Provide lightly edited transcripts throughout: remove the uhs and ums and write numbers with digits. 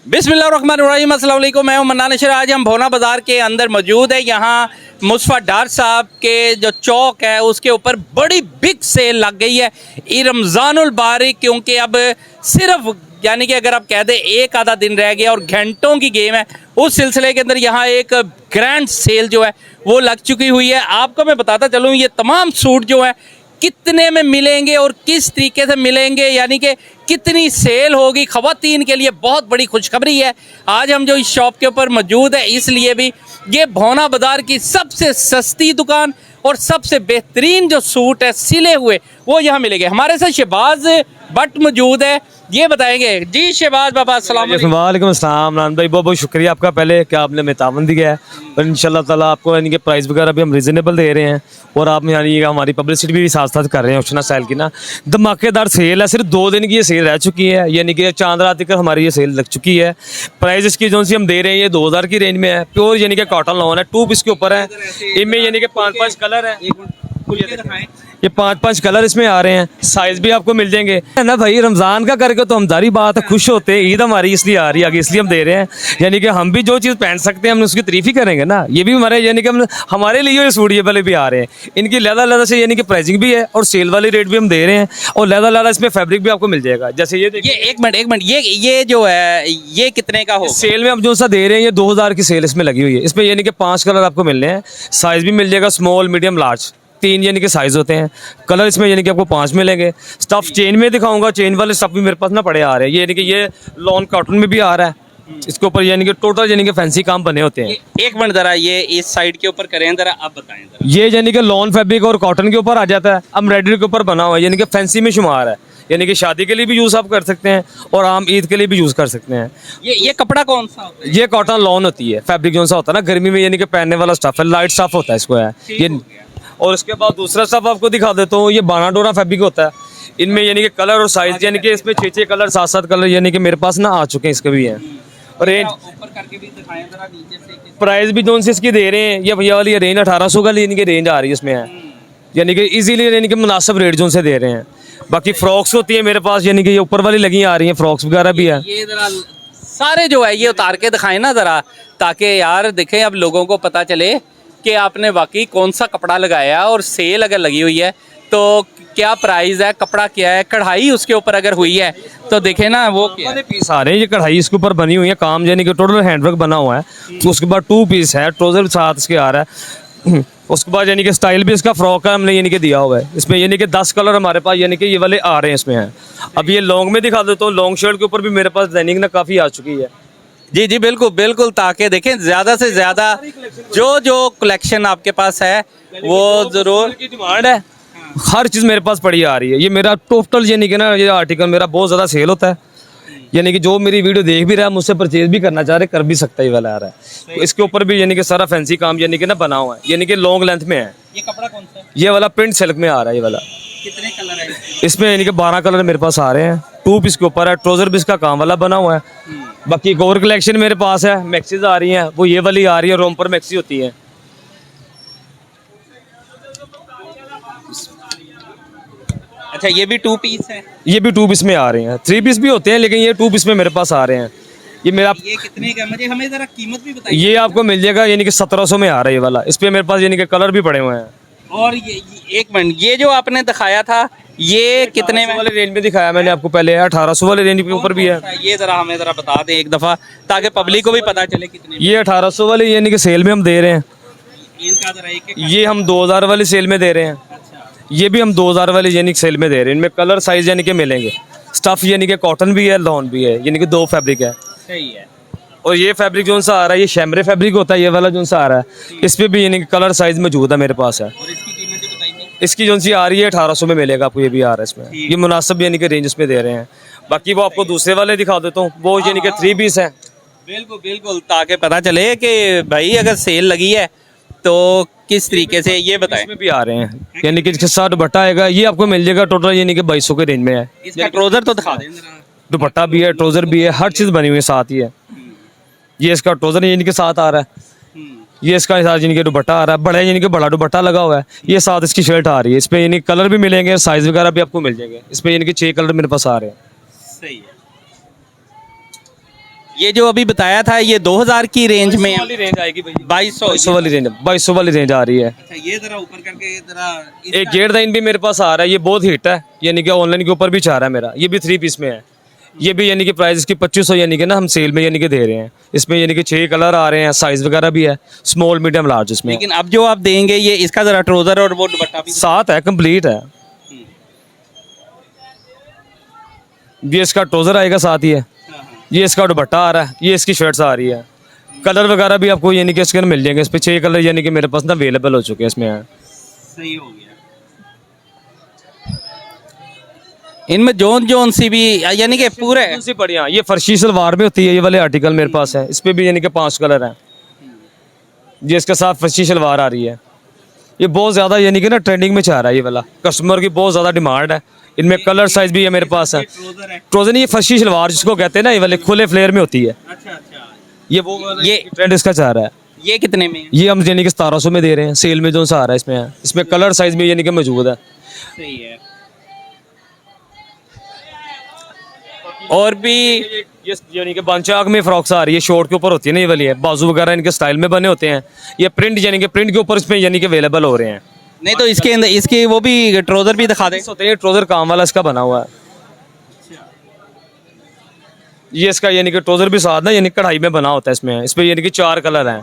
बिस्मिल्लाहिर्रहमानिर्रहीम, अस्सलाम वालेकुम। मैं हूं मन्नान नशर। आज हम भोना बाज़ार के अंदर मौजूद है। यहाँ मुस्तफ़ा डार साहब के जो चौक है उसके ऊपर बड़ी बिग सेल लग गई है ये रमज़ानुल बारिक, क्योंकि अब सिर्फ यानी कि अगर आप कह दें एक आधा दिन रह गया और घंटों की गेम है। उस सिलसिले के अंदर यहाँ एक ग्रैंड सेल जो है वो लग चुकी हुई है। आपको मैं बताता चलूँ ये तमाम सूट जो है कितने में मिलेंगे और किस तरीके से मिलेंगे, यानी कि कितनी सेल होगी। ख़वातीन के लिए बहुत बड़ी खुशखबरी है। आज हम जो इस शॉप के ऊपर मौजूद है इसलिए भी ये भोना बाज़ार की सबसे सस्ती दुकान और सबसे बेहतरीन जो सूट है सिले हुए वो यहाँ मिलेंगे। हमारे साथ शहबाज भट्ट मौजूद है, ये बताएंगे। जी शहबाज बाबा, अस्सलाम वालेकुम। वालेकुम अस्सलाम नान भाई, बहुत बहुत शुक्रिया आपका पहले कि आपने हमें तावन दिया है। और इंशाल्लाह ताला आपको यानी कि प्राइस वगैरह भी हम रीज़नेबल दे रहे हैं और आप यानी हमारी पब्लिसिटी भी साथ साथ कर रहे हैं। उशना सेल की ना धमाकेदार सेल है, सिर्फ 2 दिन की ये सेल रह चुकी है, यानी कि चांद रात तक हमारी ये सेल लग चुकी है। प्राइस इसकी जो सी हम दे रहे हैं ये 2000 की रेंज में है। प्योर यानी कि कॉटन लॉन है, 2 पीस के ऊपर है। इनमें यानी कि 5-5 कलर है। ये 5-5 कलर इसमें आ रहे हैं, साइज भी आपको मिल जाएंगे है ना भाई। रमज़ान का करके तो हम जारी बात है, खुश होते हैं। ईद हमारी इसलिए आ रही है आगे, इसलिए हम दे रहे हैं। यानी कि हम भी जो चीज़ पहन सकते हैं हम उसकी तारीफ ही करेंगे ना। ये भी हमारे यानी कि हम हमारे लिए ये सूट ये वाले भी आ रहे हैं। इनकी लहदा से यानी कि प्राइसिंग भी है और सेल वाली रेट भी हम दे रहे हैं। और लहदा इसमें फैब्रिक भी आपको मिल जाएगा। जैसे ये देखिए, ये एक मिनट ये जो है ये कितने का हो? सेल में हम जो सा दे रहे हैं ये 2000 की सेल इसमें लगी हुई है। इसमें यानी कि 5 कलर आपको मिल रहे हैं, साइज भी मिल जाएगा स्मॉल मीडियम लार्ज, 3 यानी कि साइज होते हैं। कलर इसमें यानी कि आपको 5 मिलेंगे। स्टफ चेन में दिखाऊंगा, चेन वाले स्टफ भी मेरे पास ना पड़े आ रहे हैं। ये यानी कि ये लॉन कॉटन में भी आ रहा है। इसके ऊपर यानी कि टोटल यानी कि फैंसी काम बने होते हैं। एक मिनट जरा ये इस साइड के ऊपर करें, जरा आप बताएं जरा। ये यानी कि लॉन फैब्रिक और कॉटन के ऊपर आ जाता है, एम्ब्रॉयडरी के ऊपर बना हुआ है, यानी कि फैंसी में शुमार है। यानी कि शादी के लिए भी यूज़ आप कर सकते हैं और आम ईद के लिए भी यूज़ कर सकते हैं। ये कपड़ा कौन सा होता है? ये कॉटन लॉन होती है, फैब्रिक जो सा होता है ना गर्मी में यानी कि पहनने वाला स्टफ है, लाइट स्टफ होता है इसको है ये। और उसके बाद दूसरा स्टफ आपको दिखा देता हूँ, ये बाना डोरा फैब्रिक होता है। इनमें यानी कि कलर और साइज यानी कि इसमें 6-6 कलर 7-7 कलर यानी कि मेरे पास ना आ चुके हैं, इसके भी हैं। और रेंज ऊपर करके भी दिखाएं जरा नीचे से। प्राइस भी जो इसकी दे रहे हैं ये भैया वाली रेंज 1800 का यानी कि रेंज आ रही है इसमें है, यानी कि इजीली यानी कि मुनासिब रेट जो से दे रहे हैं। बाकी फ्रॉक्स होती है मेरे पास, यानी कि ये ऊपर वाली लगी आ रही हैं, फ्रॉक्स वगैरह भी है। ये जरा सारे जो है ये उतार के दिखाएं ना जरा, ताकि यार देखें अब लोगों को पता चले कि आपने वाकई कौन सा कपड़ा लगाया। और सेल अगर लगी हुई है तो क्या प्राइस है, कपड़ा क्या है, कढ़ाई उसके ऊपर अगर हुई है तो देखें ना वो क्या पीस आ रहे हैं। ये कढ़ाई इसके ऊपर बनी हुई है, काम यानी कि टोटल हैंडवर्क बना हुआ है। तो उसके बाद 2 पीस है, ट्राउजर साथ इसके आ रहा है। उसके बाद यानी कि स्टाइल भी इसका फ्रॉक का हमने यानी कि दिया हुआ है। इसमें यानी कि 10 कलर हमारे पास यानी कि ये वाले आ रहे हैं इसमें है। अब ये लॉन्ग में दिखा देता हूँ, लॉन्ग शर्ट के ऊपर भी मेरे पास डिजाइनिंग ना काफ़ी आ चुकी है। जी जी बिल्कुल बिल्कुल, ताकि देखें ज़्यादा से ज़्यादा जो कलेक्शन आपके पास है वो ज़रूर की डिमांड है। हर चीज़ मेरे पास पड़ी आ रही है। ये मेरा टोटल यानी कि ना ये आर्टिकल मेरा बहुत ज़्यादा सेल होता है। यानी कि जो मेरी वीडियो देख भी रहा है मुझसे परचेज भी करना चाह रहे कर भी सकता है, ये वाला आ रहा है। तो इसके ऊपर भी यानी कि सारा फैंसी काम यानी कि ना बना हुआ है, यानी कि लॉन्ग लेंथ में है। ये कपड़ा कौन सा है? ये वाला प्रिंट सिल्क में आ रहा है। ये वाला कितने कलर है? इसमें यानी कि 12 कलर मेरे पास आ रहे हैं। 2 पीस के ऊपर है, ट्राउजर भी इसका काम वाला बना हुआ है। बाकी एक और कलेक्शन मेरे पास है, मैक्सीज आ रही हैं, वो ये वाली आ रही है, रोम्पर मैक्सी होती है। अच्छा ये भी 2 पीस है? ये भी 2 पीस में आ रहे हैं, 3 पीस भी होते हैं लेकिन ये 2 पीस में मेरे पास आ रहे हैं। ये मेरा ये कितने का, मुझे हमें जरा कीमत भी बताइए। ये आपको मिल जाएगा यानी कि 1700 में आ रहा है ये वाला। इस पे मेरे पास यानी कि कलर भी पड़े हुए हैं। और ये एक मिनट, ये जो आपने दिखाया था ये कितने में वाले रेंज में दिखाया मैंने आपको पहले, 1800 वाले रेंज के ऊपर भी है। ये जरा हमें जरा बता दें एक दफ़ा, ताकि पब्लिक को भी पता चले कितने में। ये 1800 वाले यानी कि सेल में हम दे रहे हैं। इनका जरा एक ये हम 2000 वाली सेल में दे रहे हैं। ये भी हम 2000 वाली यानी कि सेल में दे रहे हैं। इनमें कलर साइज यानी कि मिलेंगे। स्टफ यानी कि कॉटन भी है, लॉन भी है, यानी कि 2 फैब्रिक है। सही है। और ये फैब्रिक जो सा आ रहा है ये शैमरे फैब्रिक होता है। ये वाला जो सा आ रहा है इस पे भी यानी कि कलर साइज मौजूद है मेरे पास है। और इसकी कीमत भी बताइए। इसकी जो सी आ रही है 1800 में मिलेगा आपको। ये भी आ रहा है इसमें, ये मुनासिब यानी कि रेंज में दे रहे हैं। बाकी वो आपको दूसरे वाले दिखा देता हूँ, वो यानी कि 3 पीस है। बिल्कुल बिल्कुल, ताकि पता चले कि भाई अगर सेल लगी है तो किस तरीके से, ये बताएं। इसमें भी आ रहे हैं यानी कि इसके साथ दुपट्टा आएगा, ये आपको मिल जाएगा टोटल यानी कि 2200 के रेंज में है। इसका ट्राउजर तो दिखा दें जरा। दुपट्टा भी है, ट्राउजर भी है, हर चीज़ बनी हुई है साथ ही है। ये इसका ट्राउजर यानी कि साथ आ रहा है, ये इसका साथ यानी कि दुपट्टा आ रहा है, बड़ा यानी कि बड़ा दुपट्टा लगा हुआ है। ये साथ इसकी शर्ट आ रही है। इस पे यानी कलर भी मिलेंगे, साइज वगैरह भी आपको मिल जाएंगे। इस पे यानी कि 6 कलर मेरे पास आ रहे हैं। सही है। ये जो अभी बताया था ये 2000 की रेंज में वाली रेंज आएगी भैया 2200 वाली रेंज 2200 वाली रेंज आ रही है। अच्छा ये जरा ऊपर करके जरा एक गेट लाइन भी मेरे पास आ रहा है, ये बहुत हिट है, यानी कि ऑनलाइन के ऊपर भी चाह रहा है मेरा, ये भी 3 पीस में है। ये भी यानी कि प्राइस इसकी 2500 यानी कि ना हम सेल में यानी कि दे रहे हैं। इसमें यानी कि 6 कलर आ रहे हैं, साइज वगैरह भी है, स्मॉल मीडियम लार्ज इसमें लेकिन अब जो आप देंगे ये इसका जरा ट्राउजर और वो दुपट्टा भी साथ है, कंप्लीट है। ये इसका ट्राउजर आएगा साथ ही है, ये इसका दुपट्टा आ रहा है, ये इसकी शर्ट्स आ रही है। कलर वगैरह भी आपको यानी कि इसके अंदर मिल जाएंगे। इस पे 6 कलर यानी कि मेरे पास ना अवेलेबल हो चुके हैं इसमें है। सही हो गया। इनमें जोन जोन सी भी यानी कि पूरे सी बढ़िया, ये फर्शी सलवार में होती है, ये वाले आर्टिकल मेरे पास है। इस पे भी यानी कि 5 कलर हैं। ये इसके साथ फर्शी सलवार आ रही है। ये बहुत ज़्यादा यानी कि ना ट्रेंडिंग में चाह रहा है, ये वाला कस्टमर की बहुत ज़्यादा डिमांड है। इनमें कलर साइज भी है मेरे पास है। ट्राउजर नहीं, ये फर्शी सलवार जिसको कहते हैं ना, ये वाले खुले फ्लेयर में होती है। अच्छा अच्छा ये वो ये ट्रेंड इसका चाह रहा है। ये कितने में है? ये हम यानी कि 1700 में दे रहे हैं, सेल में जो सा आ रहा है इसमें है। इसमें कलर साइज भी यानी कि मौजूद है। सही है। और भी ये यानी कि बांचाक में फ्रॉक्स आ रही है, शॉर्ट के ऊपर होती है ना, ये वाली है। बाजू वगैरह इनके स्टाइल में बने होते हैं। ये प्रिंट यानी कि प्रिंट के ऊपर इसमें यानी कि अवेलेबल हो रहे हैं। नहीं तो इसके अंदर इसके वो भी ट्राउजर भी दिखा दे। होते हैं ट्राउजर काम वाला इसका बना हुआ है। ये इसका यानी कि ट्राउजर भी साथ ना यानी कढ़ाई में बना होता है इसमें। इस पे यानी कि 4 कलर हैं।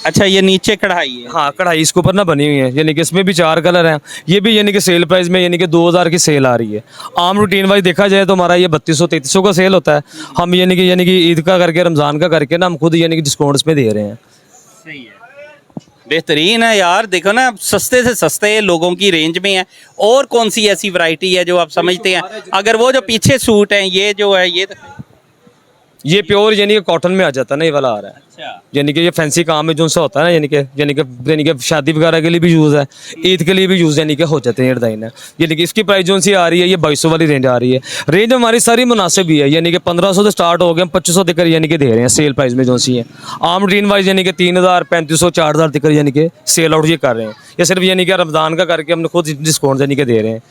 अच्छा ये नीचे कढ़ाई है। हाँ, कढ़ाई इसके ऊपर ना बनी हुई है, यानी कि इसमें भी 4 कलर हैं। ये भी यानी कि सेल प्राइस में यानी कि 2000 की सेल आ रही है। आम रूटीन वाइज देखा जाए तो हमारा ये 3200-3300 का सेल होता है। हम यानी कि ईद का करके, रमज़ान का करके ना हम खुद यानी कि डिस्काउंट्स में दे रहे हैं। सही है, बेहतरीन है यार। देखो ना सस्ते से सस्ते लोगों की रेंज में है। और कौन सी ऐसी वैरायटी है जो आप समझते हैं? अगर वो जो पीछे सूट हैं ये जो है ये प्योर यानी कि कॉटन में आ जाता है ना, ये वाला आ रहा है। अच्छा यानी कि ये फैंसी काम में जो सा होता है ना, यानी कि शादी वगैरह के लिए भी यूज़ है, ईद के लिए भी यूज़ यानी कि हो जाते हैं। ये डिज़ाइन है यानी कि इसकी प्राइस जो सी आ रही है ये 2200 वाली रेंज आ रही है। रेंज हमारी सारी मुनासिब ही है, यानी कि 1500 से स्टार्ट हो गए, हम 2500 तक यानी कि दे रहे हैं सेल प्राइस में जो सी है। आम रूटीन वाइज यानी कि 3000, 3500, 4000 तक यानी कि सेल आउट ये कर रहे हैं। ये सिर्फ यानी कि रमज़ान का करके हमने खुद डिस्काउंट यानी कि दे रहे हैं।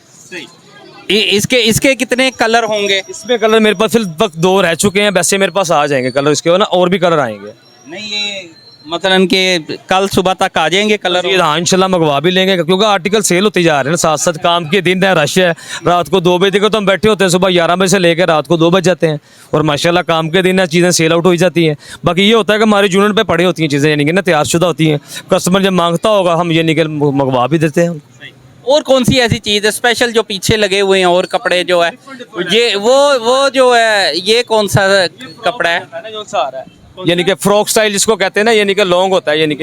इसके कितने कलर होंगे? इसमें कलर मेरे पास फिल वक्त 2 रह चुके हैं, वैसे मेरे पास आ जाएंगे कलर इसके ना, और भी कलर आएंगे। नहीं ये मतलब कि कल सुबह तक आ जाएंगे कलर? हाँ इंशाल्लाह मंगवा भी लेंगे, क्योंकि आर्टिकल सेल होते जा रहे हैं साथ साथ। काम के दिन है, रश है। रात को 2 बजे तक तो हम बैठे होते हैं, सुबह 11 बजे से लेकर रात को 2 बज जाते हैं। और माशाल्लाह काम के दिन है, चीज़ें सेल आउट हो जाती हैं। बाकी ये होता है कि हमारे यूनिट पे पड़ी होती हैं चीज़ें, यानी कि ना तैयार शुदा होती हैं। कस्टमर जब मांगता होगा हम ये निकल मंगवा भी देते हैं। और कौन सी ऐसी चीज़ है स्पेशल जो पीछे लगे हुए हैं और कपड़े जो है ये वो जो है ये कौन सा कपड़ा है? यानी कि फ्रॉक स्टाइल जिसको कहते हैं ना, यानी कि लॉन्ग होता है, यानी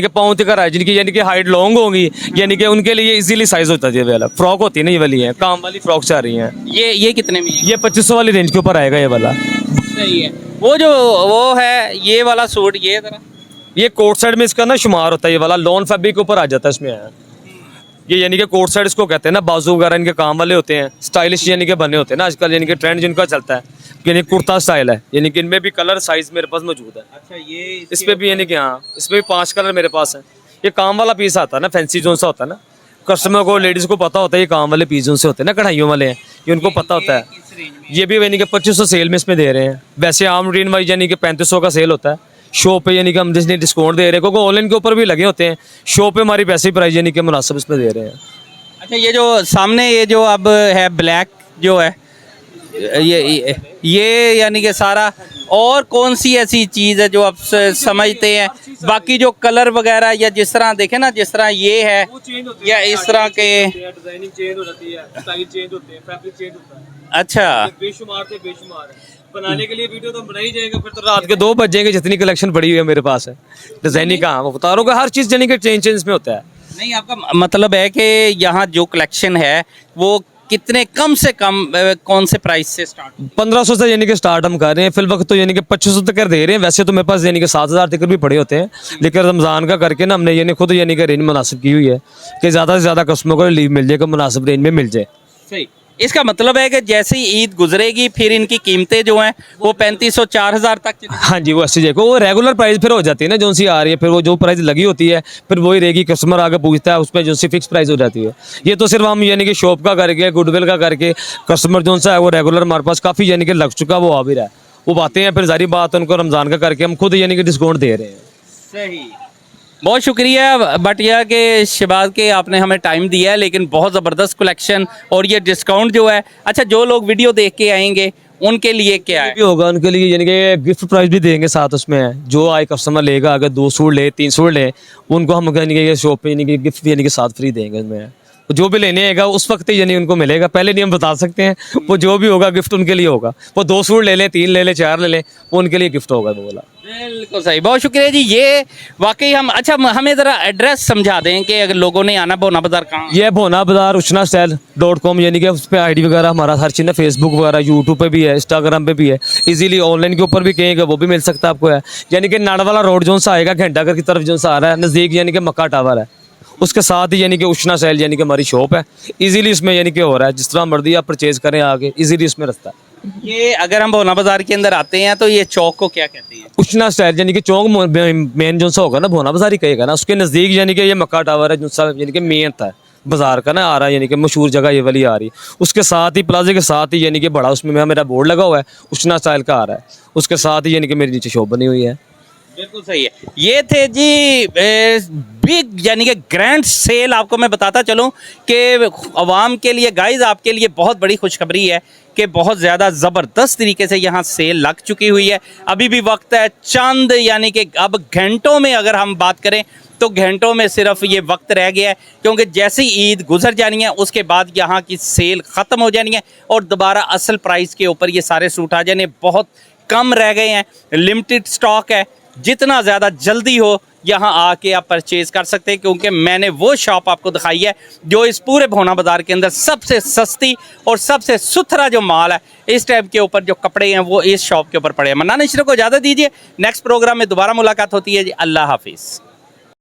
कि पाँव तक है, जिनकी यानी कि हाइट लॉन्ग होगी, यानी कि उनके लिए इजीली साइज होता है। ये वाला फ्रॉक होती है ना, ये वाली है काम वाली फ्रॉक चाह रही है। ये कितने में है? ये 2500 वाली रेंज के ऊपर आएगा ये वाला। सही है। वो जो वो है ये वाला सूट ये कोट साइड में इसका ना शुमार होता है, ये वाला लॉन फैब्रिक के ऊपर आ जाता है इसमें है। ये यानी कि कोट साइड इसको कहते हैं ना, बाजू वगैरह इनके काम वाले होते हैं, स्टाइलिश यानी कि बने होते हैं ना आजकल, यानी कि ट्रेंड जिनका चलता है, यानी कुर्ता स्टाइल है, यानी कि इनमें भी कलर साइज मेरे पास मौजूद है। अच्छा ये इस पे भी यानी कि हाँ, इसमें भी 5 कलर मेरे पास है। ये काम वाला पीस आता है ना, फैंसी जोन सा होता है ना, कस्टमर को लेडीज़ को पता होता है ये काम वाले पीस जोन से होते हैं ना, कढ़ाइयों वाले हैं, ये उनको पता होता है। ये भी यानी कि 2500 सेल में इसमें दे रहे हैं। वैसे आम रूटीन वाइज यानी कि 3500 का सेल होता है। शो पे यानी कि हम जिसने डिस्काउंट दे रहे हैं, क्योंकि ऑनलाइन के ऊपर भी लगे होते हैं। शो पे हमारी पैसे प्राइस यानी कि मुनासिब इसमें दे रहे हैं। अच्छा ये जो सामने ये जो अब है ब्लैक जो है ये यानी कि सारा, और कौन सी ऐसी चीज़ है जो आप समझते हैं? बाकी जो कलर वगैरह या जिस तरह देखें ना, जिस तरह ये है या इस तरह के डिजाइनिंग चेंज हो जाती है, स्टाइल चेंज होते हैं, फैब्रिक चेंज होता है। अच्छा बेशुमार से बेशुमार है। बनाने के लिए वीडियो तो बना ही जाएगा, फिर तो रात के 2 बज जाएंगे, जितनी कलेक्शन पड़ी हुई है मेरे पास है। डिजाइनिंग का वो बता रहा हूँ, हर चीज़ यानी कि चेंज में होता है। नहीं आपका मतलब है कि यहाँ जो कलेक्शन है वो कितने कम से कम कौन से प्राइस से स्टार्ट? 1500 से यानी कि स्टार्ट हम कर रहे हैं फिल वक्त, तो यानी कि 2500 तक कर दे रहे हैं। वैसे तो मेरे पास यानी कि 7000 तक भी पड़े होते हैं, लेकिन रमज़ान का करके ना हमने यानी खुद यानी कि रेंज मुनासिब की हुई है कि ज़्यादा से ज़्यादा कस्टमर को लीव मिल जाए, मुनासिब रेंज में मिल जाए। सही। इसका मतलब है कि जैसे ही ईद गुजरेगी फिर इनकी कीमतें जो हैं वो 3500-4000 तक हाँ जी, वो ऐसी जगह वो रेगुलर प्राइस फिर हो जाती है ना, जो सी आ रही है, फिर वो जो प्राइस लगी होती है फिर वही रहेगी। कस्टमर आगे पूछता है, उस पर जो सी फिक्स प्राइस हो जाती है। ये तो सिर्फ हम यानी कि शॉप का करके, गुडविल का करके, कस्टमर जो सा है वो रेगुलर हमारे पास काफ़ी यानी कि लग चुका, वो आ भी रहा है। वो आते हैं, फिर जारी बात उनको रमज़ान का करके हम खुद यानी कि डिस्काउंट दे रहे हैं। सही, बहुत शुक्रिया बटिया के शहबाज के, आपने हमें टाइम दिया है, लेकिन बहुत ज़बरदस्त कलेक्शन और ये डिस्काउंट जो है। अच्छा, जो लोग वीडियो देख के आएंगे उनके लिए क्या है? भी होगा उनके लिए यानी कि गिफ्ट प्राइस भी देंगे साथ उसमें। जो आए कस्टमर लेगा, अगर 2 सूट ले 3 सूट ले, उनको हम यानी कि शॉप पे यानी कि गिफ्ट भी यानी कि साथ फ्री देंगे उसमें। जो भी लेने आएगा उस वक्त ही यानी उनको मिलेगा, पहले नहीं हम बता सकते हैं। वो जो भी होगा गिफ्ट उनके लिए होगा। वो 2 सूट ले ले, 3 ले ले, 4 ले ले, वो उनके लिए गिफ्ट होगा। वो बोला बिल्कुल सही, बहुत शुक्रिया जी। ये वाकई हम, अच्छा हमें ज़रा एड्रेस समझा दें कि अगर लोगों ने आना भोना बाजार कहाँ? ये भोना बाजार ushnastyle.com, यानी कि उस पर आईडी वगैरह हमारा हर चीज़ है, फेसबुक वगैरह, यूट्यूब पे भी है, इंस्टाग्राम पे भी है, इजीली ऑनलाइन के ऊपर भी कहेंगे वो भी मिल सकता है आपको है। यानी कि नाड़वाला रोड जो सा आएगा, घंटाघर की तरफ जो सा आ रहा है, नज़दीक यानी कि मक्का टावर है, उसके साथ ही यानी कि उष्णा स्टाइल यानी कि हमारी शॉप है। इजीली इसमें यानी कि हो रहा है, जिस तरह मर्जी आप परचेज करें आगे, इजीली इसमें रास्ता है। ये अगर हम भोना बाजार के अंदर आते हैं तो ये चौक को क्या कहते हैं? उष्णा स्टाइल यानी कि चौक मेन जो सा होगा ना, भोना बाजार ही कहेगा ना, उसके नज़दीक यानी कि ये मक्का टावर है जो सा यानी कि मेन था बाजार का ना, आ रहा है यानी कि मशहूर जगह ये वाली आ रही। उसके साथ ही प्लाजे के साथ ही यानी कि बड़ा उसमें मेरा बोर्ड लगा हुआ है, उष्णा स्टाइल का आ रहा है। उसके साथ ही यानी कि मेरी नीचे शॉप बनी हुई है। बिल्कुल सही है। ये थे जी बिग यानी कि ग्रैंड सेल। आपको मैं बताता चलूं कि अवाम के लिए, गाइस आपके लिए बहुत बड़ी खुशखबरी है कि बहुत ज़्यादा ज़बरदस्त तरीके से यहाँ सेल लग चुकी हुई है। अभी भी वक्त है चंद, यानी कि अब घंटों में अगर हम बात करें तो घंटों में सिर्फ ये वक्त रह गया है, क्योंकि जैसी ईद गुजर जानी है उसके बाद यहाँ की सेल ख़त्म हो जानी है और दोबारा असल प्राइस के ऊपर ये सारे सूट आ जाने। बहुत कम रह गए हैं, लिमिटेड स्टॉक है। जितना ज़्यादा जल्दी हो यहाँ आके आप परचेज़ कर सकते हैं, क्योंकि मैंने वो शॉप आपको दिखाई है जो इस पूरे भोना बाज़ार के अंदर सबसे सस्ती और सबसे सुथरा जो माल है इस टाइप के ऊपर जो कपड़े हैं वो इस शॉप के ऊपर पड़े हैं। मन्नान इशरक को इजाज़त दीजिए, नेक्स्ट प्रोग्राम में दोबारा मुलाकात होती है जी। अल्लाह हाफिज़।